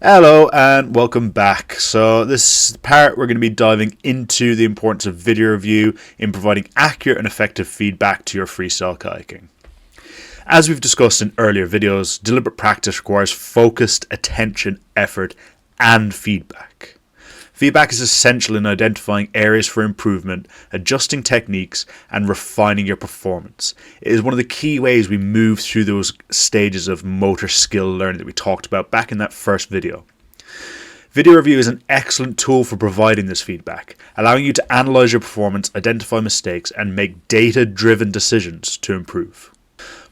Hello and welcome back. So this part we're going to be diving into the importance of video review in providing accurate and effective feedback to your freestyle kayaking. As we've discussed in earlier videos, deliberate practice requires focused attention, effort and feedback. Feedback is essential in identifying areas for improvement, adjusting techniques, and refining your performance. It is one of the key ways we move through those stages of motor skill learning that we talked about back in that first video. Video review is an excellent tool for providing this feedback, allowing you to analyze your performance, identify mistakes, and make data-driven decisions to improve.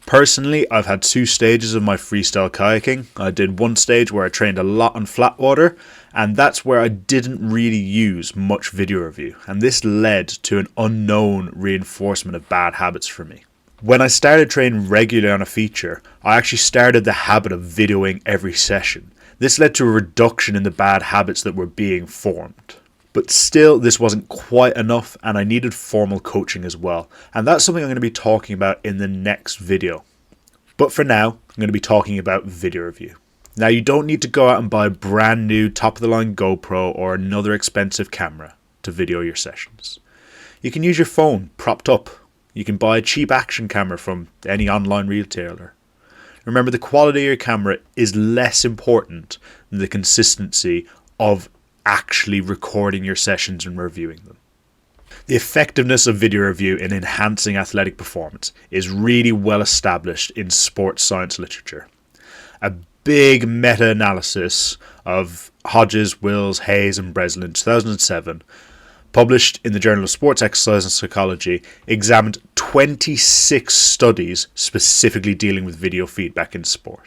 Personally, I've had two stages of my freestyle kayaking. I did one stage where I trained a lot on flat water, and that's where I didn't really use much video review, and this led to an unknown reinforcement of bad habits for me. When I started training regularly on a feature, I actually started the habit of videoing every session. This led to a reduction in the bad habits that were being formed. But still, this wasn't quite enough and I needed formal coaching as well. And that's something I'm going to be talking about in the next video. But for now, I'm going to be talking about video review. Now, you don't need to go out and buy a brand new top-of-the-line GoPro or another expensive camera to video your sessions. You can use your phone propped up. You can buy a cheap action camera from any online retailer. Remember, the quality of your camera is less important than the consistency of actually recording your sessions and reviewing them. The effectiveness of video review in enhancing athletic performance is really well established in sports science literature. A big meta-analysis of Hodges, Wills, Hayes and Breslin in 2007, published in the Journal of Sports Exercise and Psychology, examined 26 studies specifically dealing with video feedback in sport.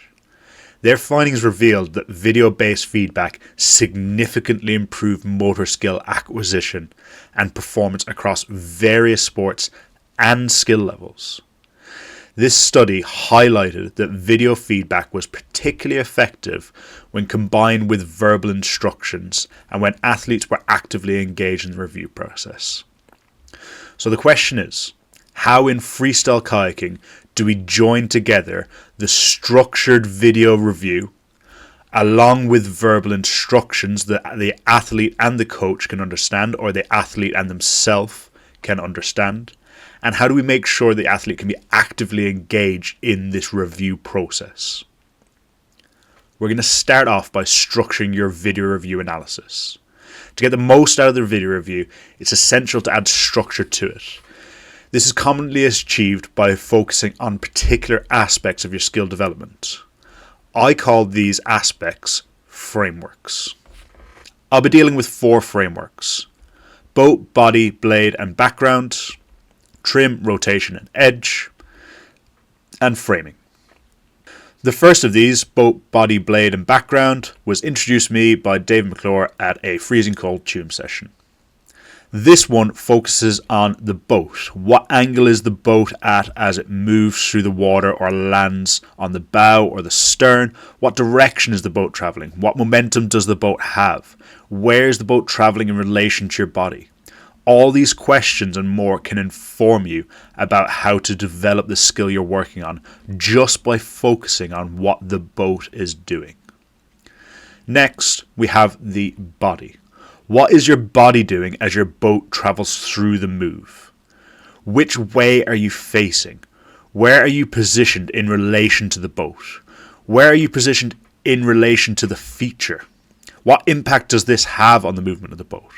Their findings revealed that video-based feedback significantly improved motor skill acquisition and performance across various sports and skill levels. This study highlighted that video feedback was particularly effective when combined with verbal instructions and when athletes were actively engaged in the review process. So the question is, how in freestyle kayaking do we join together the structured video review along with verbal instructions that the athlete and the coach can understand, or the athlete and themselves can understand? And how do we make sure the athlete can be actively engaged in this review process? We're going to start off by structuring your video review analysis. To get the most out of the video review, it's essential to add structure to it. This is commonly achieved by focusing on particular aspects of your skill development. I call these aspects frameworks. I'll be dealing with 4 frameworks: boat, body, blade and background, trim, rotation and edge, and framing. The first of these, boat, body, blade and background, was introduced to me by David McClure at a freezing cold tube session. This one focuses on the boat. What angle is the boat at as it moves through the water or lands on the bow or the stern? What direction is the boat traveling? What momentum does the boat have? Where is the boat traveling in relation to your body? All these questions and more can inform you about how to develop the skill you're working on just by focusing on what the boat is doing. Next, we have the body. What is your body doing as your boat travels through the move? Which way are you facing? Where are you positioned in relation to the boat? Where are you positioned in relation to the feature? What impact does this have on the movement of the boat?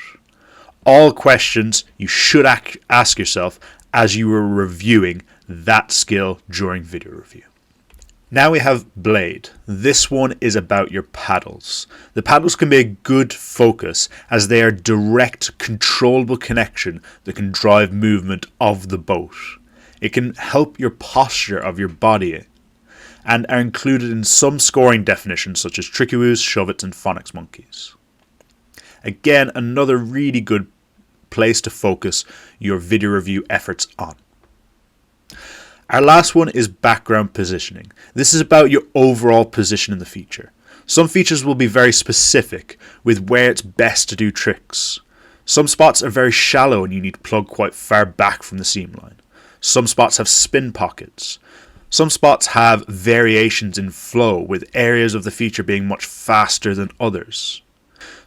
All questions you should ask yourself as you are reviewing that skill during video review. Now we have blade. This one is about your paddles. The paddles can be a good focus as they are direct, controllable connection that can drive movement of the boat. It can help your posture of your body and are included in some scoring definitions such as tricky-woos, shove-its and phonics monkeys. Again, another really good place to focus your video review efforts on. Our last one is background positioning. This is about your overall position in the feature. Some features will be very specific with where it's best to do tricks. Some spots are very shallow and you need to plug quite far back from the seam line. Some spots have spin pockets. Some spots have variations in flow, with areas of the feature being much faster than others.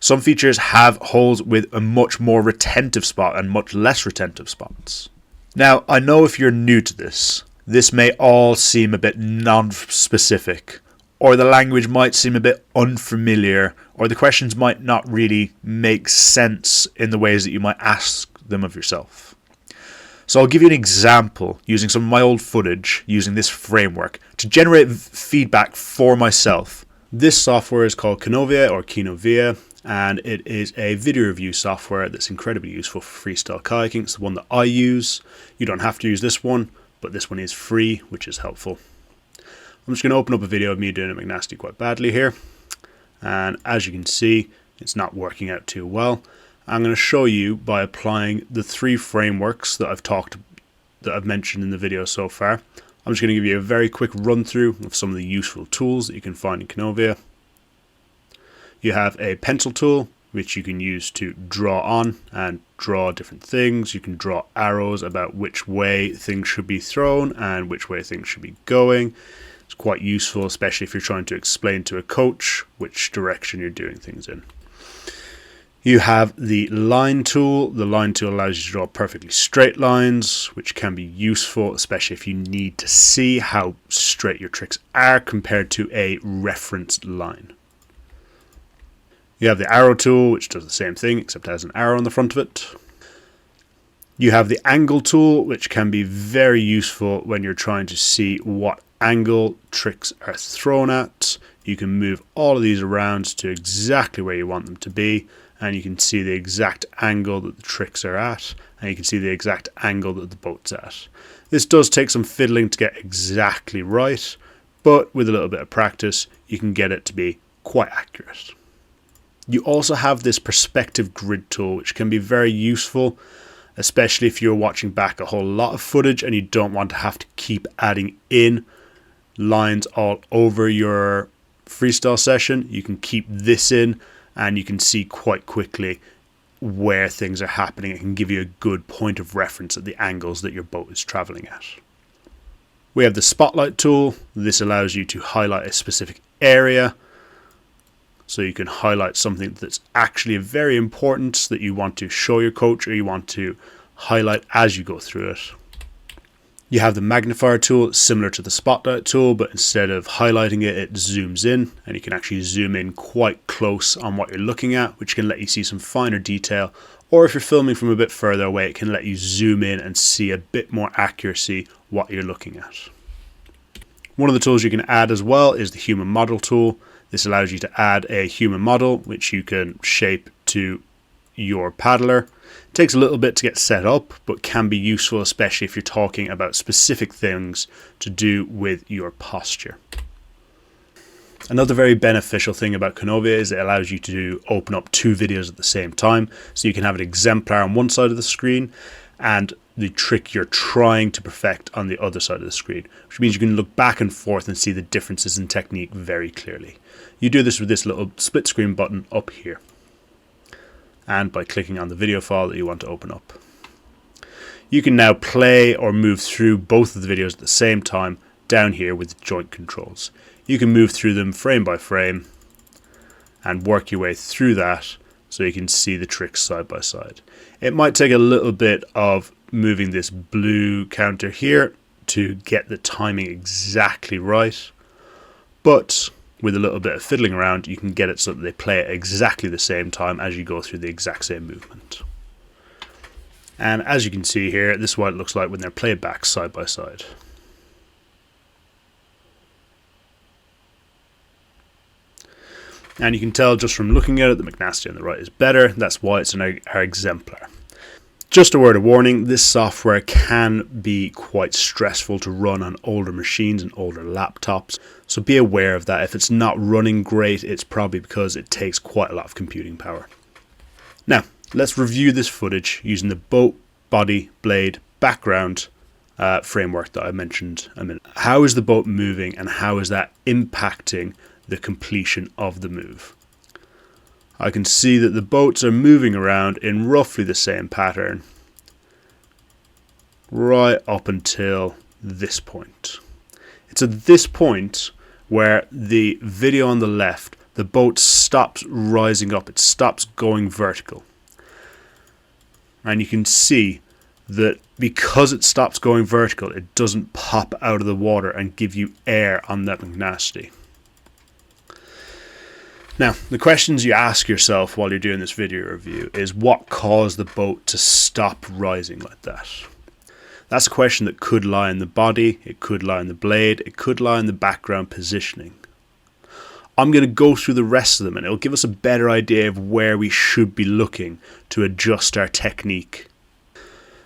Some features have holes with a much more retentive spot and much less retentive spots. Now, I know if you're new to this may all seem a bit non-specific, or the language might seem a bit unfamiliar, or the questions might not really make sense in the ways that you might ask them of yourself. So I'll give you an example using some of my old footage using this framework to generate feedback for myself. This software is called Kinoeva or Kinoeva, and it is a video review software that's incredibly useful for freestyle kayaking. It's the one that I use. You don't have to use this one, but this one is free, which is helpful. I'm just going to open up a video of me doing a McNasty quite badly here, and as you can see, it's not working out too well. I'm going to show you by applying the 3 frameworks that I've mentioned in the video so far. I'm just going to give you a very quick run through of some of the useful tools that you can find in Kinoeva. You have a pencil tool, which you can use to draw on and draw different things. You can draw arrows about which way things should be thrown and which way things should be going. It's quite useful, especially if you're trying to explain to a coach which direction you're doing things in. You have the line tool. The line tool allows you to draw perfectly straight lines, which can be useful, especially if you need to see how straight your tricks are compared to a reference line. You have the arrow tool, which does the same thing, except has an arrow on the front of it. You have the angle tool, which can be very useful when you're trying to see what angle tricks are thrown at. You can move all of these around to exactly where you want them to be, and you can see the exact angle that the tricks are at, and you can see the exact angle that the boat's at. This does take some fiddling to get exactly right, but with a little bit of practice, you can get it to be quite accurate. You also have this perspective grid tool, which can be very useful, especially if you're watching back a whole lot of footage and you don't want to have to keep adding in lines all over your freestyle session. You can keep this in and you can see quite quickly where things are happening. It can give you a good point of reference at the angles that your boat is traveling at. We have the spotlight tool. This allows you to highlight a specific area. So you can highlight something that's actually very important that you want to show your coach or you want to highlight as you go through it. You have the magnifier tool, similar to the spotlight tool, but instead of highlighting it, it zooms in, and you can actually zoom in quite close on what you're looking at, which can let you see some finer detail. Or if you're filming from a bit further away, it can let you zoom in and see a bit more accuracy what you're looking at. One of the tools you can add as well is the human model tool. This allows you to add a human model, which you can shape to your paddler. It takes a little bit to get set up, but can be useful, especially if you're talking about specific things to do with your posture. Another very beneficial thing about Kinoeva is it allows you to open up 2 videos at the same time. So you can have an exemplar on one side of the screen and the trick you're trying to perfect on the other side of the screen, which means you can look back and forth and see the differences in technique very clearly. You do this with this little split screen button up here, and by clicking on the video file that you want to open up. You can now play or move through both of the videos at the same time down here with joint controls. You can move through them frame by frame and work your way through that so you can see the tricks side by side. It might take a little bit of moving this blue counter here to get the timing exactly right, but with a little bit of fiddling around, you can get it so that they play at exactly the same time as you go through the exact same movement. And as you can see here, this is what it looks like when they're played back side by side. And you can tell just from looking at it, the McNasty on the right is better. That's why it's our exemplar. Just a word of warning, this software can be quite stressful to run on older machines and older laptops. So be aware of that. If it's not running great, it's probably because it takes quite a lot of computing power. Now, let's review this footage using the boat, body, blade, background framework that I mentioned a minute. How is the boat moving and how is that impacting the completion of the move? I can see that the boats are moving around in roughly the same pattern right up until this point. It's at this point where the video on the left, the boat stops rising up, it stops going vertical. And you can see that because it stops going vertical, it doesn't pop out of the water and give you air on that McNasty. Now, the questions you ask yourself while you're doing this video review is what caused the boat to stop rising like that? That's a question that could lie in the body, it could lie in the blade, it could lie in the background positioning. I'm going to go through the rest of them and it'll give us a better idea of where we should be looking to adjust our technique.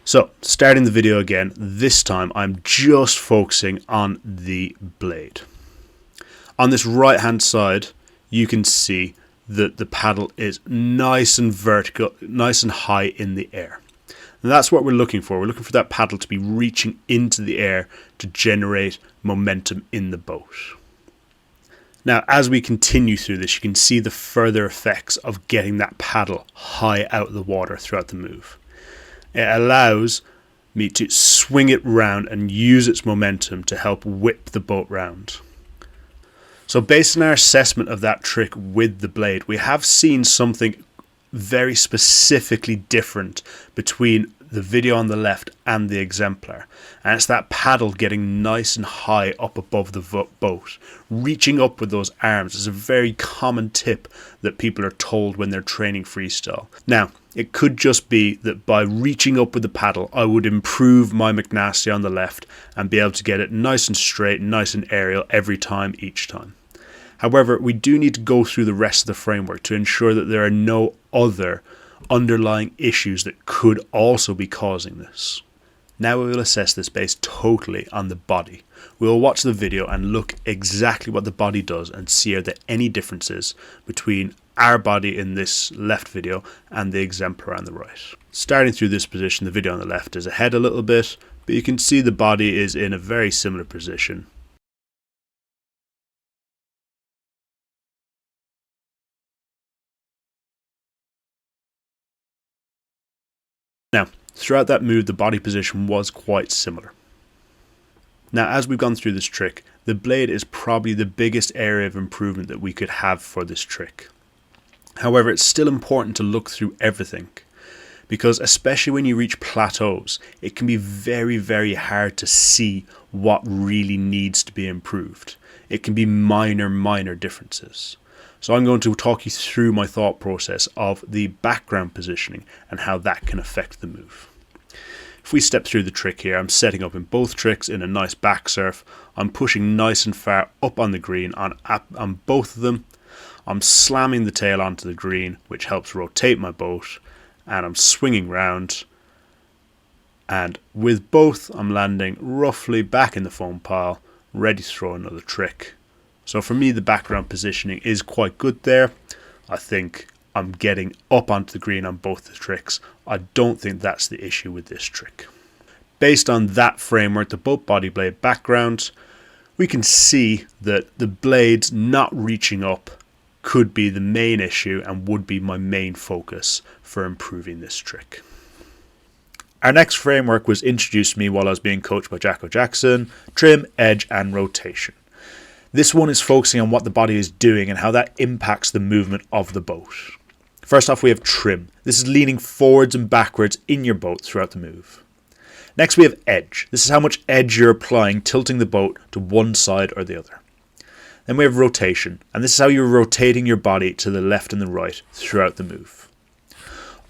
So, starting the video again, this time I'm just focusing on the blade. On this right hand side, you can see that the paddle is nice and vertical, nice and high in the air. And that's what we're looking for. We're looking for that paddle to be reaching into the air to generate momentum in the boat. Now, as we continue through this, you can see the further effects of getting that paddle high out of the water throughout the move. It allows me to swing it round and use its momentum to help whip the boat round. So based on our assessment of that trick with the blade, we have seen something very specifically different between the video on the left and the exemplar, and it's that paddle getting nice and high up above the boat. Reaching up with those arms is a very common tip that people are told when they're training freestyle. Now, it could just be that by reaching up with the paddle, I would improve my McNasty on the left and be able to get it nice and straight, nice and aerial every time, each time. However, we do need to go through the rest of the framework to ensure that there are no other underlying issues that could also be causing this. Now we will assess this based totally on the body. We will watch the video and look exactly what the body does and see are there any differences between our body in this left video and the exemplar on the right. Starting through this position, the video on the left is ahead a little bit, but you can see the body is in a very similar position. Now, throughout that move, the body position was quite similar. Now, as we've gone through this trick, the blade is probably the biggest area of improvement that we could have for this trick. However, it's still important to look through everything, because especially when you reach plateaus, it can be very, very hard to see what really needs to be improved. It can be minor differences. So I'm going to talk you through my thought process of the background positioning and how that can affect the move. If we step through the trick here, I'm setting up in both tricks in a nice back surf. I'm pushing nice and far up on the green on both of them. I'm slamming the tail onto the green, which helps rotate my boat, and I'm swinging round. And with both, I'm landing roughly back in the foam pile, ready to throw another trick. So for me, the background positioning is quite good there. I think I'm getting up onto the green on both the tricks. I don't think that's the issue with this trick. Based on that framework, the boat body blade background, we can see that the blades not reaching up could be the main issue and would be my main focus for improving this trick. Our next framework was introduced to me while I was being coached by Jacko Jackson: trim, edge, and rotation. This one is focusing on what the body is doing and how that impacts the movement of the boat. First off, we have trim. This is leaning forwards and backwards in your boat throughout the move. Next, we have edge. This is how much edge you're applying, tilting the boat to one side or the other. Then we have rotation, and this is how you're rotating your body to the left and the right throughout the move.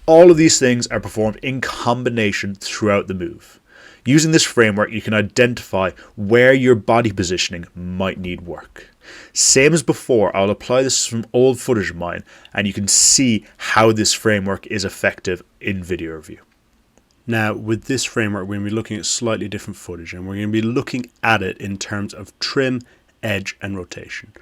All of these things are performed in combination throughout the move. Using this framework, you can identify where your body positioning might need work. Same as before, I'll apply this from old footage of mine, and you can see how this framework is effective in video review. Now, with this framework, we're going to be looking at slightly different footage, and we're going to be looking at it in terms of trim, edge, and rotation.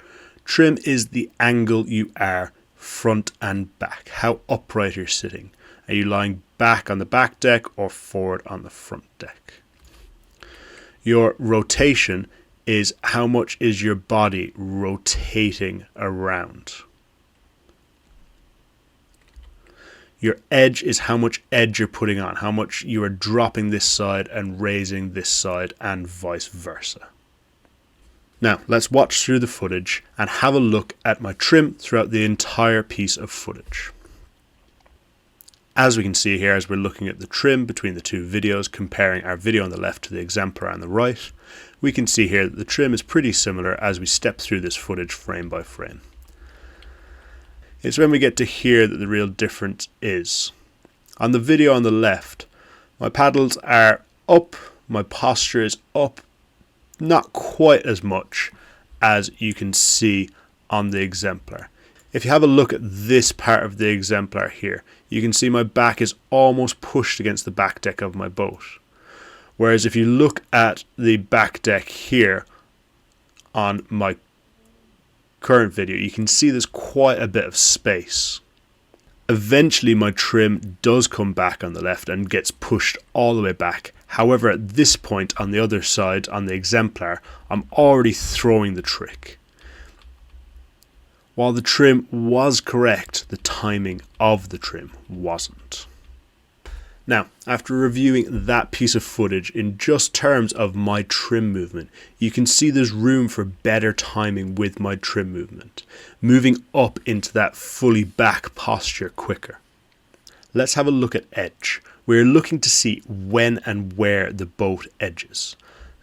Trim is the angle you are front and back, how upright you're sitting. Are you lying back on the back deck or forward on the front deck? Your rotation is how much is your body rotating around. Your edge is how much edge you're putting on, how much you are dropping this side and raising this side and vice versa. Now let's watch through the footage and have a look at my trim throughout the entire piece of footage. As we can see here, as we're looking at the trim between the two videos, comparing our video on the left to the exemplar on the right, we can see here that the trim is pretty similar as we step through this footage frame by frame. It's when we get to here that the real difference is. On the video on the left, my paddles are up, my posture is up, not quite as much as you can see on the exemplar. If you have a look at this part of the exemplar here, you can see my back is almost pushed against the back deck of my boat. Whereas if you look at the back deck here on my current video, you can see there's quite a bit of space. Eventually my trim does come back on the left and gets pushed all the way back. However, at this point on the other side, on the exemplar, I'm already throwing the trick. While the trim was correct, the timing of the trim wasn't. Now, after reviewing that piece of footage in just terms of my trim movement, you can see there's room for better timing with my trim movement, moving up into that fully back posture quicker. Let's have a look at edge. We're looking to see when and where the boat edges.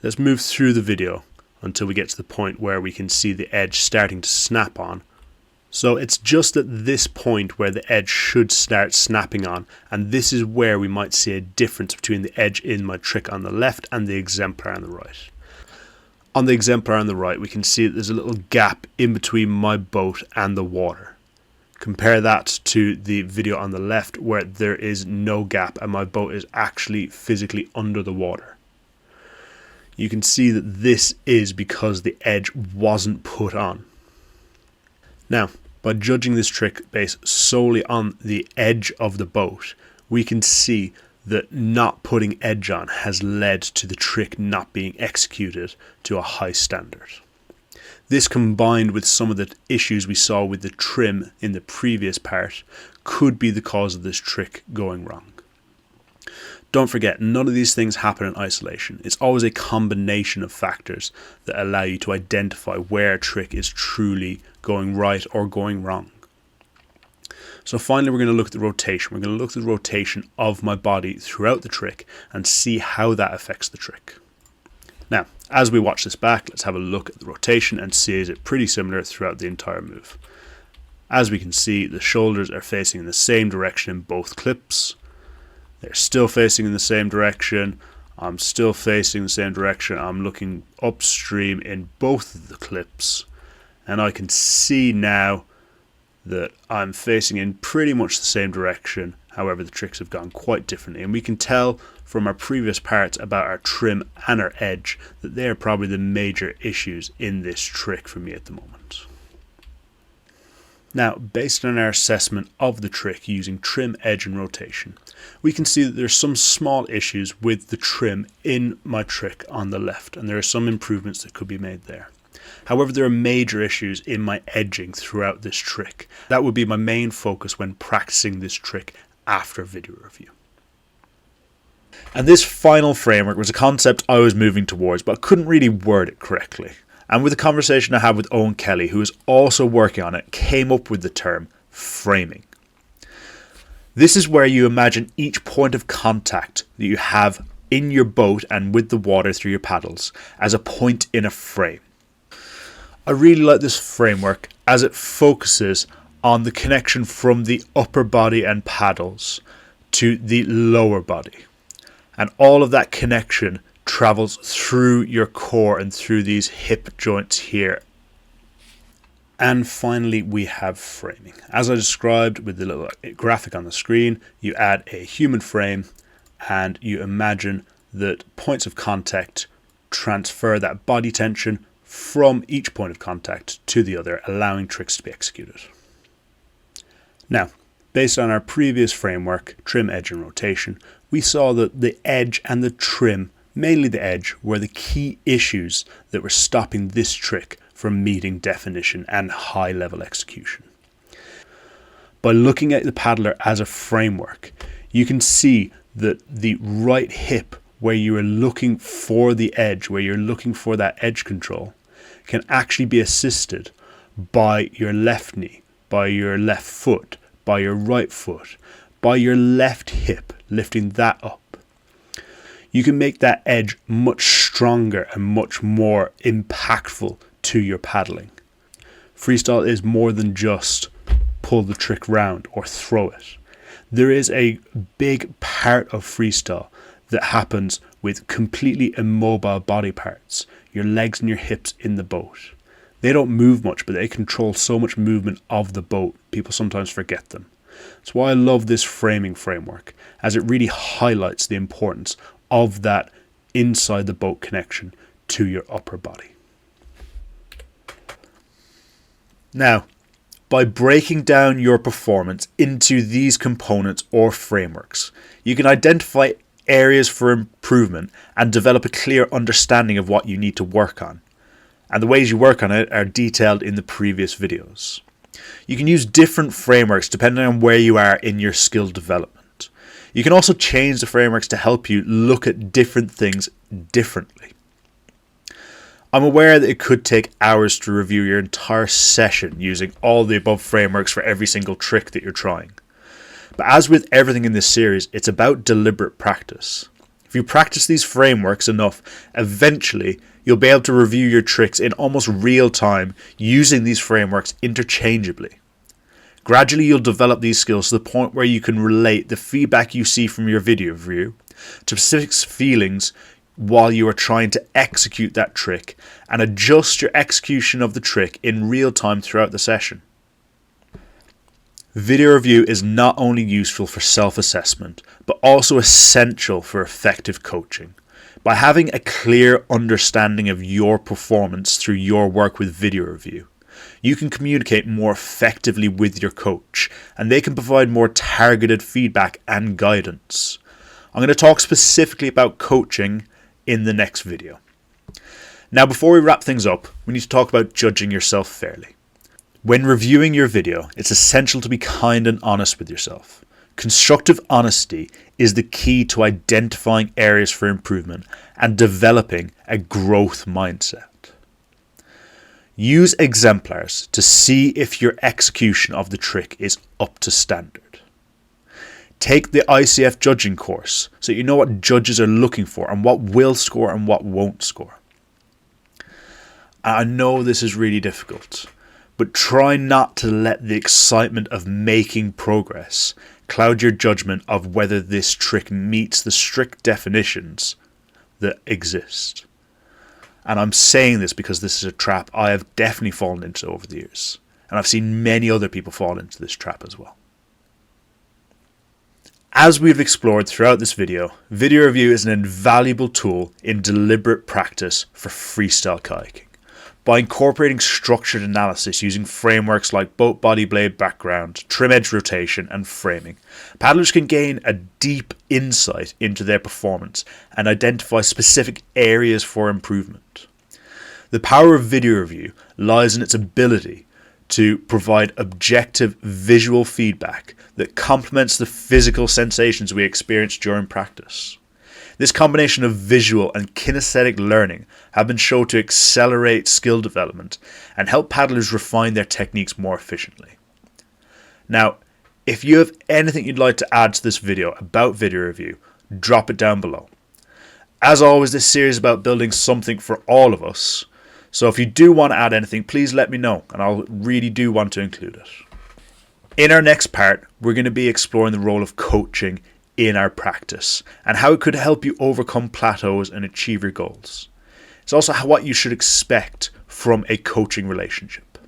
Let's move through the video until we get to the point where we can see the edge starting to snap on. So it's just at this point where the edge should start snapping on, and this is where we might see a difference between the edge in my trick on the left and the exemplar on the right. On the exemplar on the right, we can see that there's a little gap in between my boat and the water. Compare that to the video on the left where there is no gap and my boat is actually physically under the water. You can see that this is because the edge wasn't put on. Now, by judging this trick based solely on the edge of the boat, we can see that not putting edge on has led to the trick not being executed to a high standard. This, combined with some of the issues we saw with the trim in the previous part, could be the cause of this trick going wrong. Don't forget, none of these things happen in isolation. It's always a combination of factors that allow you to identify where a trick is truly going right or going wrong. So finally, we're going to look at the rotation. We're going to look at the rotation of my body throughout the trick and see how that affects the trick. Now, as we watch this back, let's have a look at the rotation and see is it pretty similar throughout the entire move. As we can see, the shoulders are facing in the same direction in both clips. They're still facing in the same direction. I'm still facing the same direction. I'm looking upstream in both of the clips. And I can see now that I'm facing in pretty much the same direction. However, the tricks have gone quite differently. And we can tell from our previous parts about our trim and our edge that they are probably the major issues in this trick for me at the moment. Now, based on our assessment of the trick using trim, edge and rotation, we can see that there's some small issues with the trim in my trick on the left, and there are some improvements that could be made there. However, there are major issues in my edging throughout this trick. That would be my main focus when practicing this trick after video review. And this final framework was a concept I was moving towards, but I couldn't really word it correctly. And with the conversation I had with Owen Kelly, who is also working on it, came up with the term framing. This is where you imagine each point of contact that you have in your boat and with the water through your paddles as a point in a frame. I really like this framework as it focuses on the connection from the upper body and paddles to the lower body. And all of that connection travels through your core and through these hip joints here. And finally, we have framing. As I described with the little graphic on the screen, you add a human frame and you imagine that points of contact transfer that body tension from each point of contact to the other, allowing tricks to be executed. Now, based on our previous framework, trim, edge and rotation, we saw that the edge and the trim, mainly the edge, were the key issues that were stopping this trick from meeting definition and high level execution. By looking at the paddler as a framework, you can see that the right hip, where you are looking for the edge, where you're looking for that edge control, can actually be assisted by your left knee, by your left foot, by your right foot, by your left hip, lifting that up. You can make that edge much stronger and much more impactful to your paddling. Freestyle is more than just pull the trick round or throw it. There is a big part of freestyle that happens with completely immobile body parts, your legs and your hips in the boat. They don't move much, but they control so much movement of the boat, people sometimes forget them. That's why I love this framing framework, as it really highlights the importance of that inside the boat connection to your upper body. Now, by breaking down your performance into these components or frameworks, you can identify areas for improvement and develop a clear understanding of what you need to work on. And the ways you work on it are detailed in the previous videos. You can use different frameworks depending on where you are in your skill development. You can also change the frameworks to help you look at different things differently. I'm aware that it could take hours to review your entire session using all the above frameworks for every single trick that you're trying. But as with everything in this series, it's about deliberate practice. If you practice these frameworks enough, eventually you'll be able to review your tricks in almost real time using these frameworks interchangeably. Gradually you'll develop these skills to the point where you can relate the feedback you see from your video review to specific feelings while you are trying to execute that trick and adjust your execution of the trick in real time throughout the session. Video review is not only useful for self-assessment, but also essential for effective coaching. By having a clear understanding of your performance through your work with video review, you can communicate more effectively with your coach, and they can provide more targeted feedback and guidance. I'm going to talk specifically about coaching in the next video. Now, before we wrap things up, we need to talk about judging yourself fairly. When reviewing your video, it's essential to be kind and honest with yourself. Constructive honesty is the key to identifying areas for improvement and developing a growth mindset. Use exemplars to see if your execution of the trick is up to standard. Take the ICF judging course so you know what judges are looking for and what will score and what won't score. I know this is really difficult, but try not to let the excitement of making progress cloud your judgment of whether this trick meets the strict definitions that exist. And I'm saying this because this is a trap I have definitely fallen into over the years. And I've seen many other people fall into this trap as well. As we've explored throughout this video review is an invaluable tool in deliberate practice for freestyle kayaking. By incorporating structured analysis using frameworks like boat body blade background, trim edge rotation, and framing, paddlers can gain a deep insight into their performance and identify specific areas for improvement. The power of video review lies in its ability to provide objective visual feedback that complements the physical sensations we experience during practice. This combination of visual and kinesthetic learning have been shown to accelerate skill development and help paddlers refine their techniques more efficiently. Now, if you have anything you'd like to add to this video about video review, drop it down below. As always, this series is about building something for all of us, so if you do want to add anything, please let me know, and I really do want to include it. In our next part, we're going to be exploring the role of coaching in our practice and how it could help you overcome plateaus and achieve your goals. It's also what you should expect from a coaching relationship.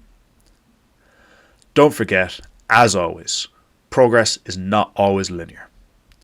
Don't forget, as always, progress is not always linear.